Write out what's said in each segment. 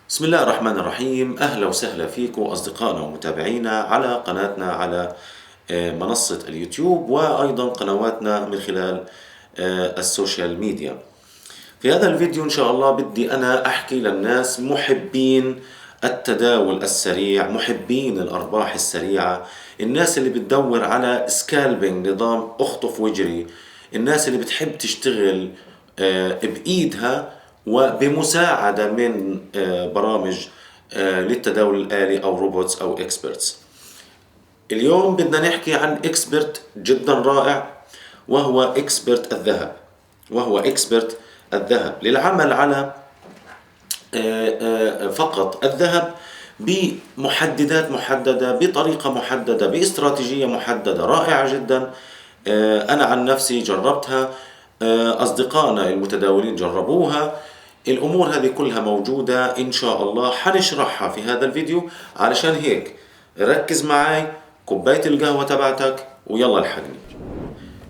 بسم الله الرحمن الرحيم. أهلا وسهلا فيكم أصدقائنا ومتابعينا على قناتنا على منصة اليوتيوب، وأيضا قنواتنا من خلال السوشيال ميديا. في هذا الفيديو إن شاء الله بدي أنا أحكي للناس محبين التداول السريع، محبين الأرباح السريعة، الناس اللي بتدور على سكالبينج، نظام أخطف وجري، الناس اللي بتحب تشتغل بإيدها وبمساعدة من برامج للتداول الآلي أو روبوتس أو إكسبرتس. اليوم بدنا نحكي عن إكسبرت جدا رائع، وهو إكسبرت الذهب، وهو إكسبرت الذهب للعمل على فقط الذهب بمحددات محددة، بطريقة محددة، باستراتيجية محددة رائعة جدا. أنا عن نفسي جربتها، أصدقائنا المتداولين جربوها. الأمور هذه كلها موجودة إن شاء الله، حنشرحها في هذا الفيديو. علشان هيك ركز معي، كوباية القهوة تبعتك ويلا الحقني.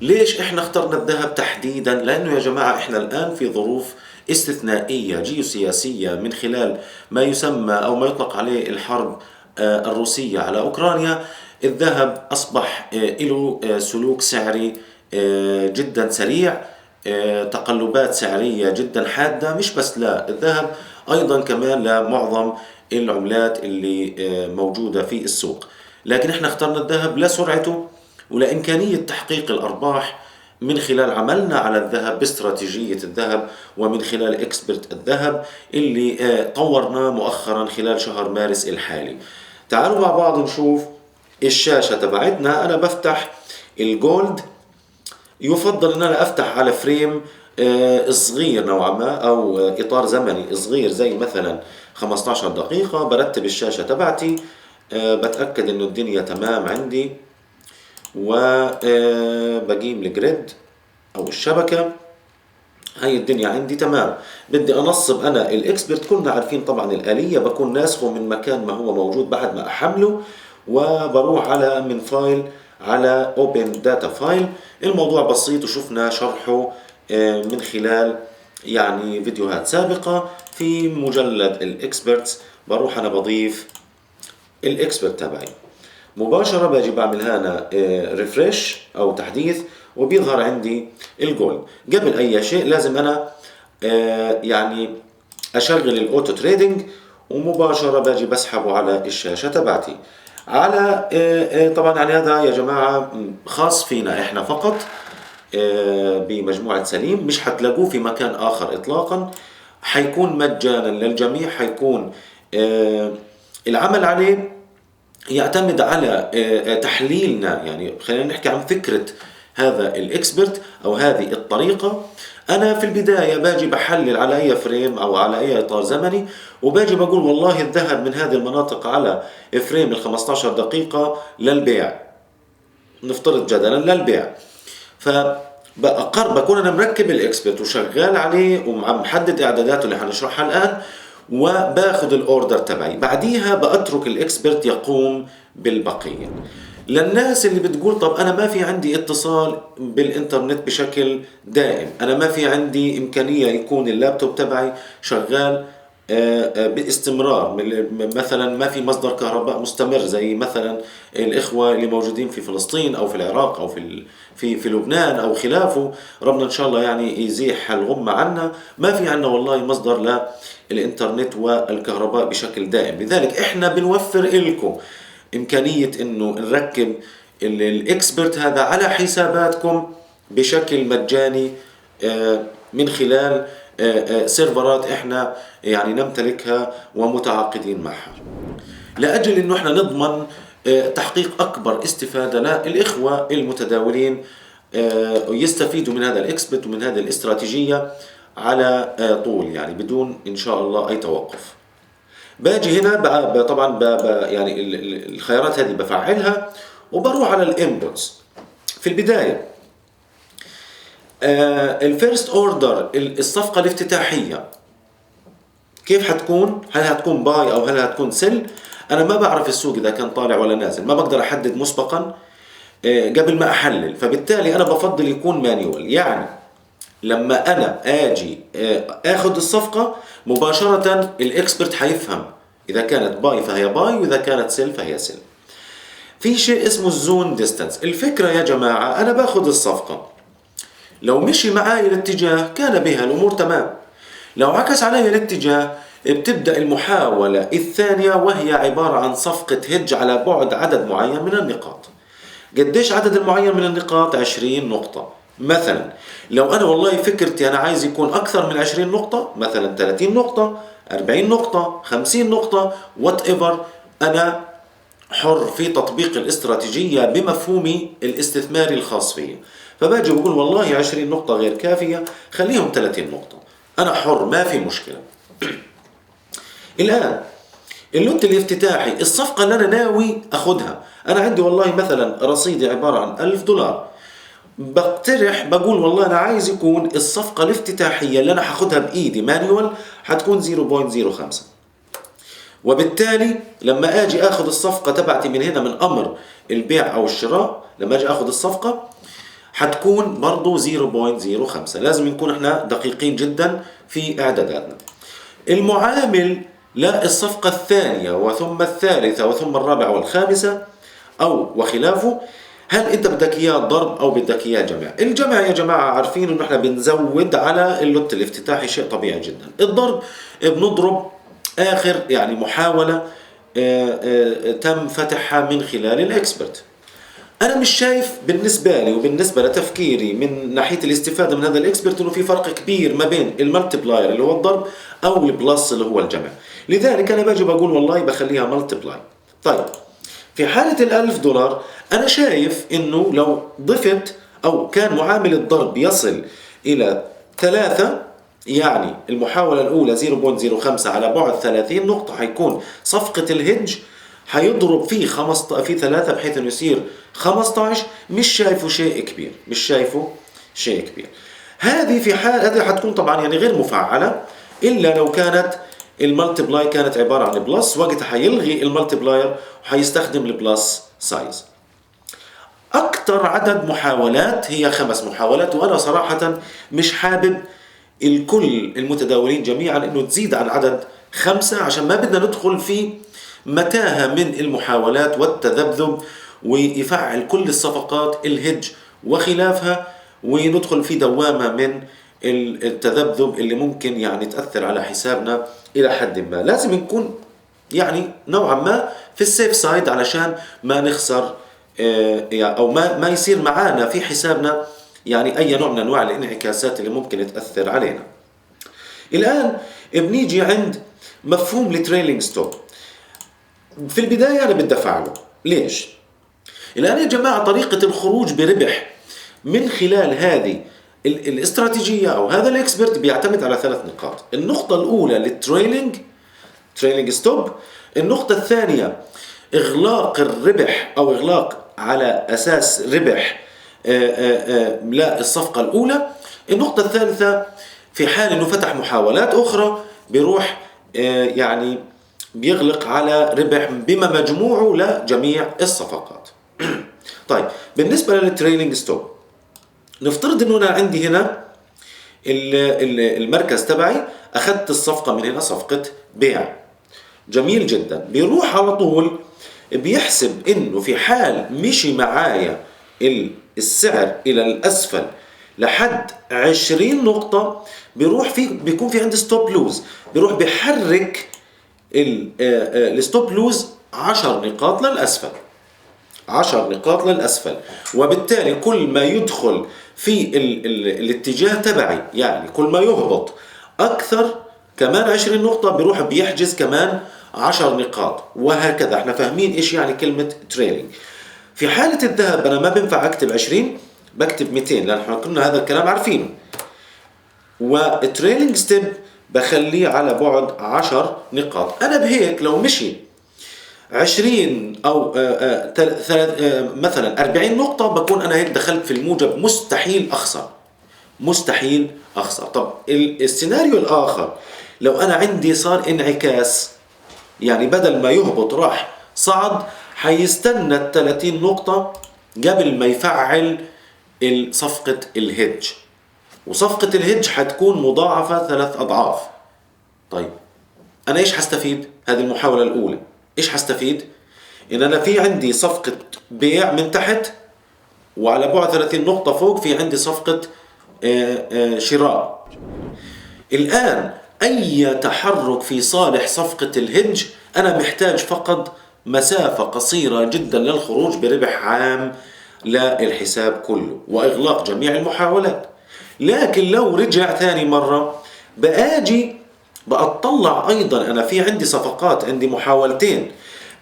ليش احنا اخترنا الذهب تحديدا؟ لانه يا جماعة احنا الان في ظروف استثنائية جيوسياسية من خلال ما يسمى او ما يطلق عليه الحرب الروسية على اوكرانيا. الذهب اصبح له سلوك سعري جدا سريع، تقلبات سعرية جدا حادة، مش بس للذهب، ايضا كمان لمعظم العملات اللي موجودة في السوق. لكن احنا اخترنا الذهب لسرعته ولإمكانية تحقيق الأرباح من خلال عملنا على الذهب باستراتيجية الذهب، ومن خلال إكسبرت الذهب اللي طورناه مؤخرا خلال شهر مارس الحالي. تعالوا مع بعض نشوف الشاشة تبعتنا. أنا بفتح الجولد، يفضل أن أنا أفتح على فريم صغير نوعا ما، أو إطار زمني صغير زي مثلا 15 دقيقة. برتب الشاشة تبعتي، بتأكد إنه الدنيا تمام عندي، وبقيم الجريد او الشبكة. هاي الدنيا عندي تمام. بدي انصب انا الاكسبرت. كلنا عارفين طبعا الآلية، بكون ناسخه من مكان ما هو موجود بعد ما احمله، وبروح على من فايل على اوبن داتا فايل. الموضوع بسيط وشفنا شرحه من خلال يعني فيديوهات سابقة. في مجلد الاكسبرتس بروح انا بضيف الاكسبرت تبعي مباشرة، باجي بعمل هنا ريفرش او تحديث، وبيظهر عندي الجولد. قبل اي شيء لازم انا يعني اشغل الاوتو تريدنج، ومباشرة باجي بسحبه على الشاشة تبعتي. على طبعا يعني هذا يا جماعة خاص فينا احنا فقط، بمجموعة سليم، مش حتلاقوه في مكان اخر اطلاقا. حيكون مجانا للجميع، حيكون العمل عليه يعتمد على تحليلنا. يعني خلينا نحكي عن فكرة هذا الإكسبرت أو هذه الطريقة. أنا في البداية باجي بحلل على أي فريم أو على أي إطار زمني، وباجي بقول والله الذهب من هذه المناطق على فريم ال 15 دقيقة للبيع، نفترض جدلا للبيع. بكون أنا مركب الإكسبرت وشغال عليه ومحدد إعداداته اللي حنشرحها الآن، وباخذ الاوردر تبعي. بعديها باترك الاكسبرت يقوم بالبقيه. للناس اللي بتقول طب انا ما في عندي اتصال بالانترنت بشكل دائم، انا ما في عندي امكانيه يكون اللابتوب تبعي شغال باستمرار، مثلا ما في مصدر كهرباء مستمر زي مثلا الاخوه اللي موجودين في فلسطين او في العراق او في لبنان او خلافه، ربنا ان شاء الله يعني يزيح الغمه عنا. ما في عنا والله مصدر للانترنت والكهرباء بشكل دائم، لذلك احنا بنوفر لكم امكانيه انه نركب الاكسبرت هذا على حساباتكم بشكل مجاني من خلال سيرفرات احنا يعني نمتلكها ومتعاقدين معها، لأجل انه احنا نضمن تحقيق اكبر استفادة للاخوة المتداولين يستفيدوا من هذا الاكسبرت ومن هذه الاستراتيجية على طول، يعني بدون ان شاء الله اي توقف. باجي هنا طبعا يعني الخيارات هذه بفعلها، وبروح على الانبوتس. في البداية الفيرست اوردر، الصفقة الافتتاحية كيف حتكون؟ هل هتكون باي او هل هتكون سيل؟ انا ما بعرف السوق اذا كان طالع ولا نازل، ما بقدر احدد مسبقا قبل ما احلل، فبالتالي انا بفضل يكون مانيوال. يعني لما انا اجي اخذ الصفقة مباشرة الاكسبرت حيفهم اذا كانت باي فهي باي واذا كانت سيل فهي سيل. في شيء اسمه الزون ديستانس. الفكرة يا جماعة انا باخذ الصفقة، لو مشي معاي الاتجاه كان بها الامور تمام، لو عكس علي الاتجاه بتبدأ المحاولة الثانية وهي عبارة عن صفقة هج على بعد عدد معين من النقاط. قديش عدد المعين من النقاط؟ 20 نقطة مثلا. لو أنا والله فكرتي أنا عايز يكون أكثر من 20 نقطة، مثلا 30 نقطة، 40 نقطة، 50 نقطة، whatever، أنا حر في تطبيق الاستراتيجية بمفهومي الاستثماري الخاص فيه. فباجي بقول والله 20 نقطة غير كافية، خليهم 30 نقطة، أنا حر ما في مشكلة. الآن اللوت الافتتاحي، الصفقة اللي أنا ناوي أخدها، أنا عندي والله مثلا رصيدي عبارة عن $1000، بقترح بقول والله أنا عايز يكون الصفقة الافتتاحية اللي أنا حاخدها بإيدي مانيوال حتكون 0.05، وبالتالي لما أجي أخذ الصفقة تبعتي من هنا من أمر البيع أو الشراء، لما أجي أخذ الصفقة حتكون برضو 0.05. لازم نكون احنا دقيقين جدا في إعداداتنا. المعامل للصفقة الثانية وثم الثالثة وثم الرابعة والخامسة أو وخلافه، هل أنت بدك إياه ضرب أو بدك إياه جمع؟ الجمع يا جماعة عارفين إنه إحنا بنزود على اللوت الافتتاحي، شيء طبيعي جدا. الضرب بنضرب آخر يعني محاولة تم فتحها من خلال الإكسبرت. أنا مش شايف بالنسبة لي وبالنسبة لتفكيري من ناحية الاستفادة من هذا الإكسبرت إنه في فرق كبير ما بين الملتبلاير اللي هو الضرب أو البلس اللي هو الجمع. لذلك أنا باجي بقول والله بخليها ملتبلاي. طيب في حالة $1000 أنا شايف إنه لو ضفت أو كان معامل الضرب يصل إلى 3، يعني المحاولة الأولى 0.05 على بعد 30 نقطة، حيكون صفقة الهج حيضرب فيه 15 في 3 بحيث انه يصير 15. مش شايفه شيء كبير، مش شايفه شيء كبير. هذه في حال هذه حتكون طبعا يعني غير مفعلة الا لو كانت الملتبلاي كانت عبارة عن بلس، وقتها حيلغي الملتبلاير وحيستخدم البلس سايز. اكثر عدد محاولات هي 5 محاولات، وانا صراحة مش حابب الكل المتداولين جميعا انه تزيد عن عدد 5 عشان ما بدنا ندخل في متاهة من المحاولات والتذبذب ويفعل كل الصفقات الهج وخلافها، وندخل في دوامة من التذبذب اللي ممكن يعني تأثر على حسابنا إلى حد ما. لازم نكون يعني نوعا ما في السيف سايد علشان ما نخسر أو ما يصير معانا في حسابنا يعني أي نوع من أنواع الانعكاسات اللي ممكن تأثر علينا. الآن بنيجي عند مفهوم التريلينج ستوب. في البداية أنا بدي أفعله. ليش؟ الآن يا جماعة طريقة الخروج بربح من خلال هذه الاستراتيجية أو هذا الإكسبرت بيعتمد على 3 نقاط. النقطة الأولى للتريلينج ستوب. النقطة الثانية إغلاق الربح أو إغلاق على أساس ربح للصفقة الأولى. النقطة الثالثة في حال أنه فتح محاولات أخرى بيروح يعني بيغلق على ربح بما مجموعه لجميع الصفقات. طيب بالنسبة للتريلينج ستوب، نفترض انه انا عندي هنا المركز تبعي، اخذت الصفقة من هنا صفقة بيع، جميل جدا. بيروح على طول بيحسب انه في حال مشي معايا السعر الى الاسفل لحد 20 نقطة بيكون في عندي ستوب لوز، بيروح بيحرك الستوب لوز 10 نقاط للأسفل، 10 نقاط للأسفل. وبالتالي كل ما يدخل في الاتجاه تبعي، يعني كل ما يهبط أكثر كمان 20 نقطة بيروح بيحجز كمان 10 نقاط، وهكذا. احنا فاهمين إيش يعني كلمة تريلينج. في حالة الذهب أنا ما بينفع أكتب 20، بكتب 200 لأن احنا كنا هذا الكلام عارفينه. والتريلينج ستيب بخليه على بعد 10 نقاط. أنا بهيك لو مشي 20 أو مثلا 40 نقطة بكون أنا هيك دخلت في الموجب، مستحيل أخسر، مستحيل أخسر. طب السيناريو الآخر، لو أنا عندي صار انعكاس، يعني بدل ما يهبط راح صعد، حيستنى 30 نقطة قبل ما يفعل صفقة الهيدج. وصفقة الهج حتكون مضاعفة 3 أضعاف. طيب أنا إيش حستفيد؟ هذه المحاولة الأولى إيش حستفيد؟ إن أنا في عندي صفقة بيع من تحت، وعلى بعد 30 نقطة فوق في عندي صفقة شراء. الآن أي تحرك في صالح صفقة الهج أنا محتاج فقط مسافة قصيرة جدا للخروج بربح عام للحساب كله وإغلاق جميع المحاولات. لكن لو رجع ثاني مرة بآجي بأطلع أيضا، أنا في عندي صفقات، عندي محاولتين،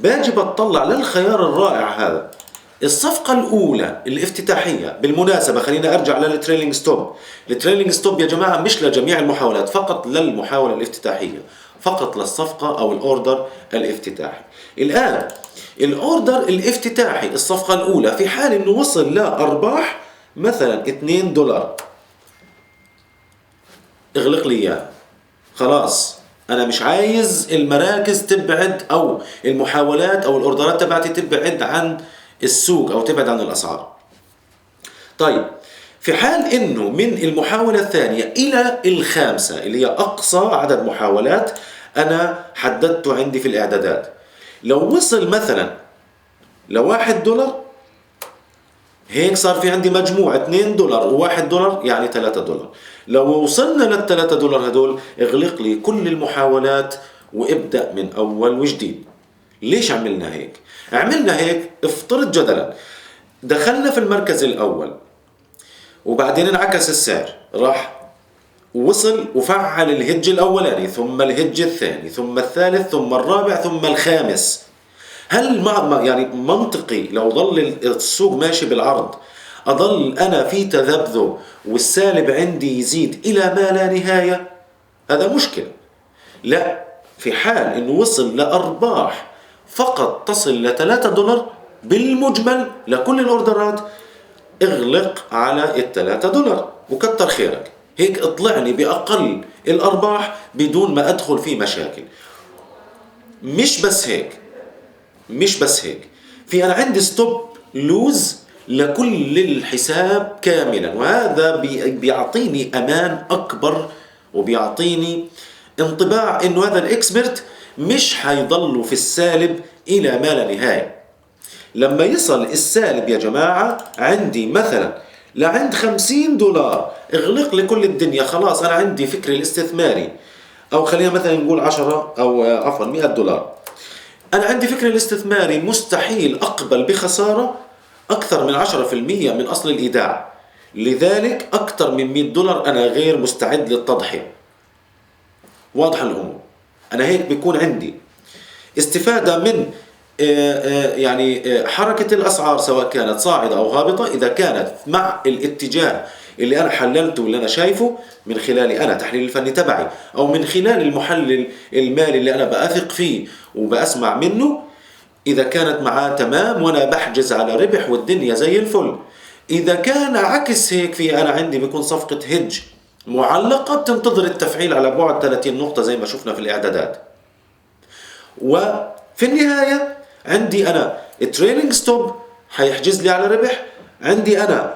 باجي بطلع للخيار الرائع هذا. الصفقة الأولى الافتتاحية، بالمناسبة خلينا أرجع للتريلينج ستوب. التريلينج ستوب يا جماعة مش لجميع المحاولات، فقط للمحاولة الافتتاحية، فقط للصفقة أو الأوردر الافتتاحي. الآن الأوردر الافتتاحي الصفقة الأولى في حال أنه وصل لأرباح مثلا $2، اغلق لي إياه. خلاص أنا مش عايز المراكز تبعد أو المحاولات أو الأوردرات تبعتي تبعد عن السوق أو تبعد عن الأسعار. طيب في حال إنه من المحاولة الثانية إلى الخامسة اللي هي أقصى عدد محاولات أنا حددته عندي في الإعدادات، لو وصل مثلا $1 هيك صار في عندي مجموع $2 و$1 يعني $3. لو وصلنا لل$3 هدول اغلق لي كل المحاولات وابدأ من أول وجديد. ليش عملنا هيك؟ عملنا هيك افترض جدلا دخلنا في المركز الأول وبعدين انعكس السعر، راح وصل وفعل الهج الأولاني ثم الهج الثاني ثم الثالث ثم الرابع ثم الخامس. هل يعني منطقي لو ظل السوق ماشي بالعرض أظل أنا في تذبذب والسالب عندي يزيد إلى ما لا نهاية؟ هذا مشكلة. لا، في حال إنه وصل لأرباح فقط تصل $3 بالمجمل لكل الأوردرات اغلق على $3 وكتر خيرك. هيك اطلعني بأقل الأرباح بدون ما أدخل في مشاكل. مش بس هيك، في أنا عندي ستوب لوز لكل الحساب كاملا، وهذا بيعطيني أمان أكبر وبيعطيني انطباع إنه هذا الإكسبرت مش حيضلوا في السالب إلى ما لا نهاية. لما يصل السالب يا جماعة عندي مثلا لعند $50 اغلق لكل الدنيا. خلاص أنا عندي فكري الاستثماري، أو خلينا مثلا نقول 10 أو عفوا $100. أنا عندي فكري الاستثماري مستحيل أقبل بخسارة أكثر من 10% من أصل الإيداع، لذلك أكثر من $100 أنا غير مستعد للتضحية. واضح الأمور؟ أنا هيك بيكون عندي استفادة من يعني حركة الأسعار سواء كانت صاعدة أو هابطة، إذا كانت مع الاتجاه اللي أنا حللته واللي أنا شايفه من خلال أنا تحليل الفني تبعي أو من خلال المحلل المالي اللي أنا بأثق فيه وبأسمع منه، إذا كانت معاه تمام وأنا بحجز على ربح والدنيا زي الفل. إذا كان عكس هيك في أنا عندي بيكون صفقة هج معلقة بتنتظر التفعيل على بعد 30 نقطة زي ما شفنا في الإعدادات. وفي النهاية عندي أنا التريلينج ستوب حيحجز لي على ربح، عندي أنا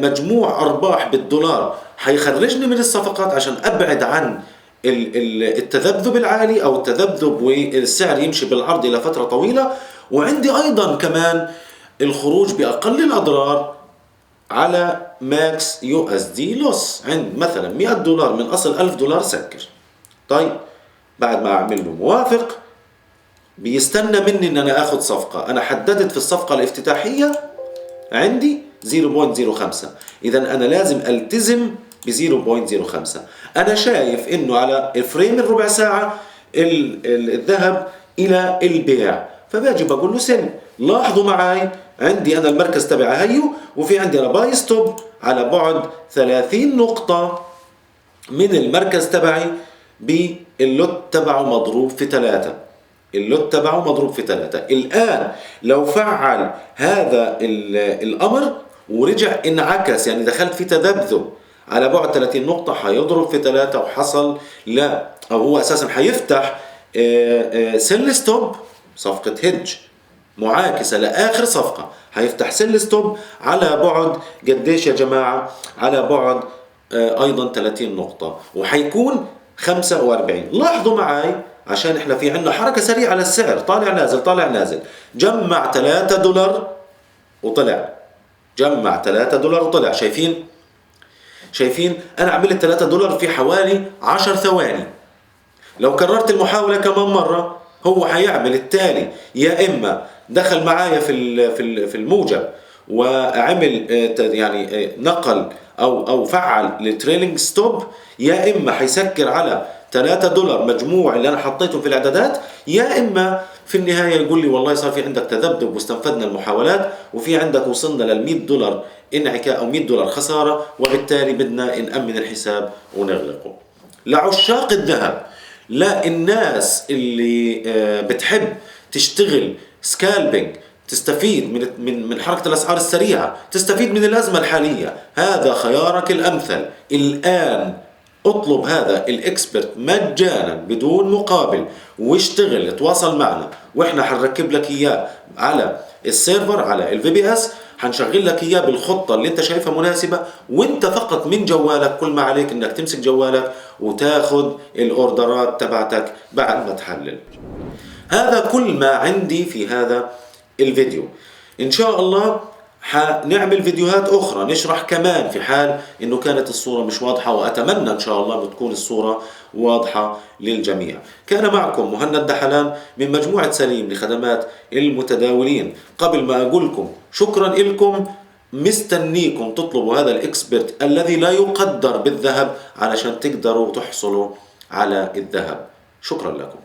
مجموع أرباح بالدولار حيخرجني من الصفقات عشان أبعد عن التذبذب العالي أو التذبذب والسعر يمشي بالعرض إلى فترة طويلة. وعندي أيضا كمان الخروج بأقل الأضرار على ماكس USD لوس عند مثلا $100 من أصل $1000 سكر. طيب بعد ما أعمل له موافق بيستنى مني إن أنا أخذ صفقة. أنا حددت في الصفقة الافتتاحية عندي 0.05، إذا أنا لازم ألتزم ب 0.05. أنا شايف إنه على الفريم الربع ساعة الذهب إلى البيع، فباجي بقول له سن. لاحظوا معي عندي أنا المركز تبعي هيو، وفي عندي أنا باي ستوب على بعد 30 نقطة من المركز تبعي باللوت تبعه مضروب في 3. اللوت تبعه مضروب في 3. الآن لو فعل هذا الأمر ورجع انعكس، يعني دخلت في تذبذب على بعد 30 نقطة، حيضرب في 3 وحصل لا، أو هو أساسا حيفتح سيل ستوب صفقة هج معاكسة لآخر صفقة، حيفتح سيل ستوب على بعد قديش يا جماعة؟ على بعد أيضا 30 نقطة، وحيكون 45. لاحظوا معي عشان احنا في عندنا حركة سريعة للسعر، طالع نازل طالع نازل. جمع 3 دولار وطلع، جمع 3 دولار وطلع. شايفين أنا عملت 3 دولار في حوالي 10 ثواني. لو كررت المحاولة كمان مرة هو حيعمل التالي، يا إما دخل معايا في الموجب وعمل يعني نقل أو فعل التريلينج ستوب، يا إما حيسكر على 3 دولار مجموع اللي أنا حطيته في الإعدادات، يا إما في النهاية يقول لي والله صار في عندك تذبذب واستنفذنا المحاولات وفي عندك وصلنا لل 100 دولار انعكاس أو 100 دولار خسارة، وبالتالي بدنا نأمن الحساب ونغلقه. لعشاق الذهب، لا الناس اللي بتحب تشتغل سكالبينج، تستفيد من حركة الأسعار السريعة، تستفيد من الأزمة الحالية، هذا خيارك الأمثل. الآن اطلب هذا الإكسبرت مجانا بدون مقابل، واشتغل تواصل معنا واحنا حنركب لك إياه على السيرفر، على الVPS، حنشغل لك إياه بالخطة اللي انت شايفها مناسبة، وانت فقط من جوالك كل ما عليك انك تمسك جوالك وتاخذ الاوردرات تبعتك بعد ما تحلل. هذا كل ما عندي في هذا الفيديو. ان شاء الله حنعمل فيديوهات اخرى نشرح كمان في حال انه كانت الصورة مش واضحة، واتمنى ان شاء الله تكون الصورة واضحة للجميع. كان معكم مهند دحلان من مجموعة سليم لخدمات المتداولين. قبل ما اقول لكم شكرا لكم، مستنيكم تطلبوا هذا الاكسبرت الذي لا يقدر بالذهب علشان تقدروا تحصلوا على الذهب. شكرا لكم.